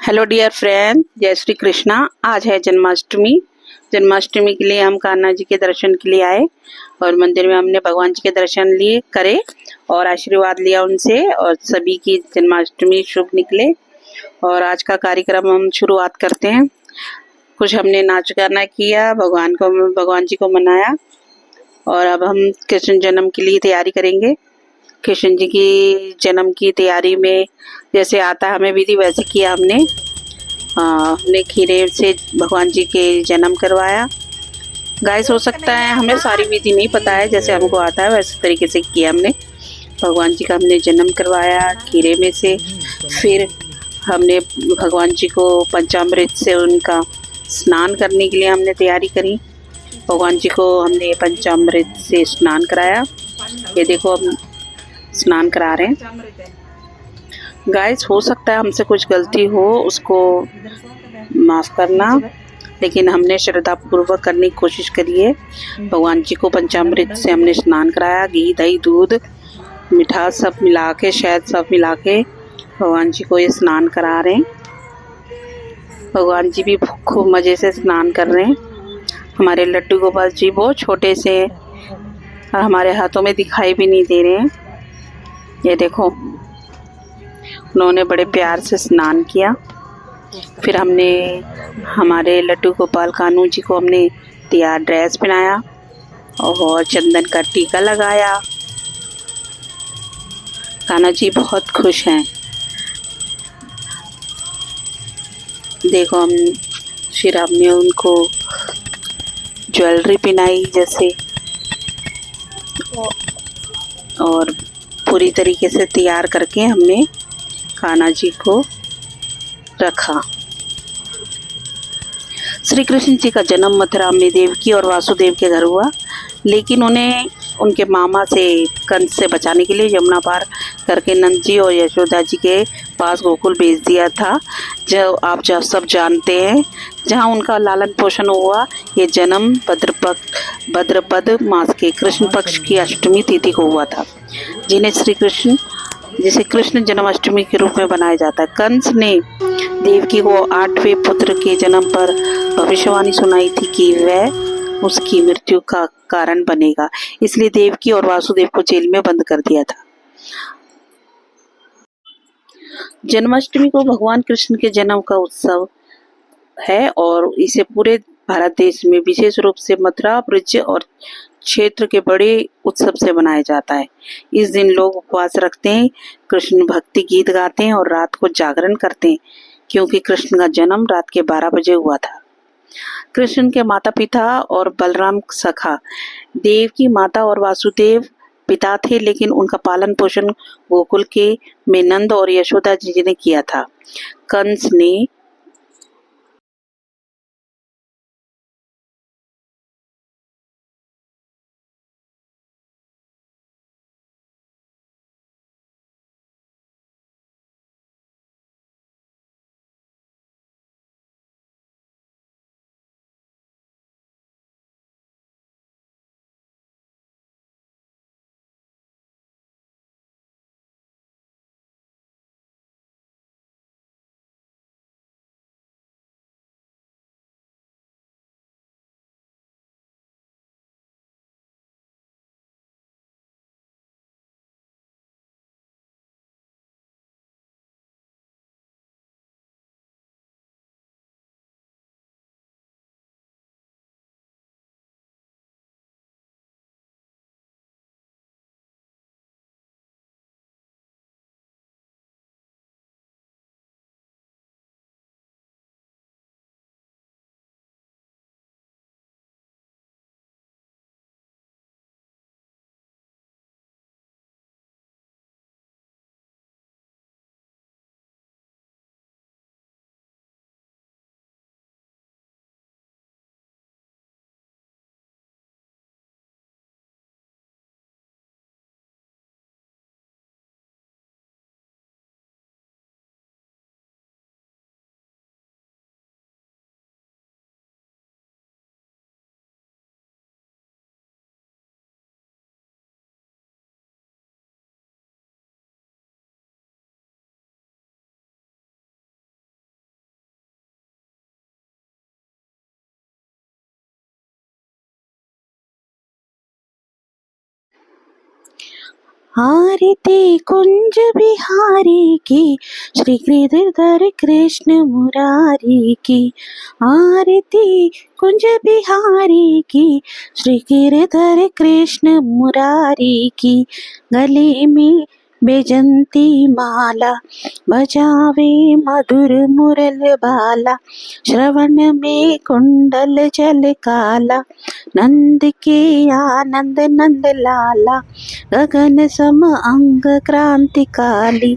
Hello dear friend, जय श्री कृष्णा। आज है जन्माष्टमी। जन्माष्टमी के लिए हम कान्हा जी के दर्शन के लिए आए और मंदिर में हमने भगवान जी के दर्शन लिए करे और आशीर्वाद लिया उनसे और सभी की जन्माष्टमी शुभ निकले। और आज का कार्यक्रम हम शुरुआत करते हैं। कुछ हमने नाच गाना किया, भगवान जी को मनाया और अब हम कृष्ण जन्म के लिए तैयारी करेंगे। कृष्ण जी की जन्म की तैयारी में जैसे आता हमें विधि वैसे किया हमने खीरे से भगवान जी के जन्म करवाया। गाइस, हो सकता है हमें सारी विधि नहीं पता है, जैसे हमको आता है वैसे तरीके से किया हमने। भगवान जी का हमने जन्म करवाया खीरे में से। फिर हमने भगवान जी को पंचामृत से उनका स्नान करने के लिए हमने तैयारी करी। भगवान जी को हमने पंचामृत से स्नान कराया। ये देखो हम स्नान करा रहे हैं। गाइस, हो सकता है हमसे कुछ गलती हो, उसको माफ़ करना, लेकिन हमने श्रद्धा पूर्वक करने की कोशिश करी है। भगवान जी को पंचामृत से हमने स्नान कराया। घी, दही, दूध, मिठास सब मिला के, शहद सब मिला के भगवान जी को ये स्नान करा रहे हैं। भगवान जी भी खूब मज़े से स्नान कर रहे हैं। हमारे लड्डू गोपाल जी बहुत छोटे से हैं और हमारे हाथों में दिखाई भी नहीं दे रहे हैं। ये देखो, उन्होंने बड़े प्यार से स्नान किया। फिर हमने हमारे लड्डू गोपाल कान्हू जी को हमने तैयार ड्रेस पहनाया और चंदन का टीका लगाया। कान्हा जी बहुत खुश हैं। देखो, फिर हमने उनको ज्वेलरी पहनाई जैसे, और पूरी तरीके से तैयार करके हमने कान्हा जी को रखा। श्री कृष्ण जी का जन्म मथुरा में देवकी और वासुदेव के घर हुआ, लेकिन उन्हें उनके मामा से कंस से बचाने के लिए यमुना पार करके नंद जी और यशोदा जी के पास गोकुल भेज दिया था, जो आप सब जानते हैं, जहां उनका लालन पोषण हुआ। ये जन्म भद्रपद मास के कृष्ण पक्ष की अष्टमी तिथि को हुआ था, जिसे कृष्ण जन्माष्टमी के रूप में बनाया जाता है। कंस ने देवकी को 8वें पुत्र के जन्म पर भविष्यवाणी सुनाई थी कि वह उसकी मृत्यु का कारण बनेगा, इसलिए देवकी और वासुदेव को जेल में बंद कर दिया था। जन्माष्टमी को भगवान कृष्ण के जन्म का उत्सव है और इसे पूरे भारत देश में विशेष रूप से मथुरा, ब्रज और क्षेत्र के बड़े उत्सव से मनाया जाता है। इस दिन लोग उपवास रखते हैं, कृष्ण भक्ति गीत गाते हैं और रात को जागरण करते हैं, क्योंकि कृष्ण का जन्म रात के 12 बजे हुआ था। कृष्ण के माता पिता और बलराम सखा, देव की माता और वासुदेव पिता थे, लेकिन उनका पालन पोषण गोकुल के में नंद और यशोदा जी ने किया था। कंस ने आरती कुंज बिहारी की, श्री गिरधर कृष्ण मुरारी की। आरती कुंज बिहारी की, श्री गिरधर कृष्ण मुरारी की। गले में बैजंती माला, बजावे मधुर मुरल बाला। श्रवण में कुंडल जल काला, नंद के आनंद नंद लाला। गगन सम अंग क्रांति काली,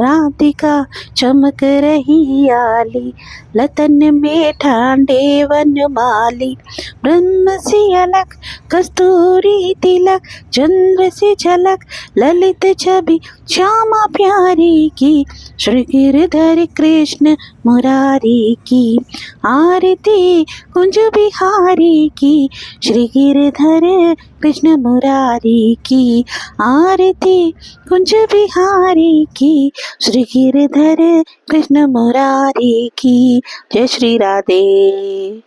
राधिका चमक रही आली। लतन में ठांडे वनमाली, ब्रह्म से अलग कस्तूरी तिलक। चंद्र से झलक ललित छवि, श्यामा प्यारी की। श्री गिरधर कृष्ण मुरारी की। आरती कुंज बिहारी की, श्री गिरधर कृष्ण मुरारी की। आरती कुंज बिहारी की, श्री गिरधर कृष्ण मुरारी की। जय श्री राधे।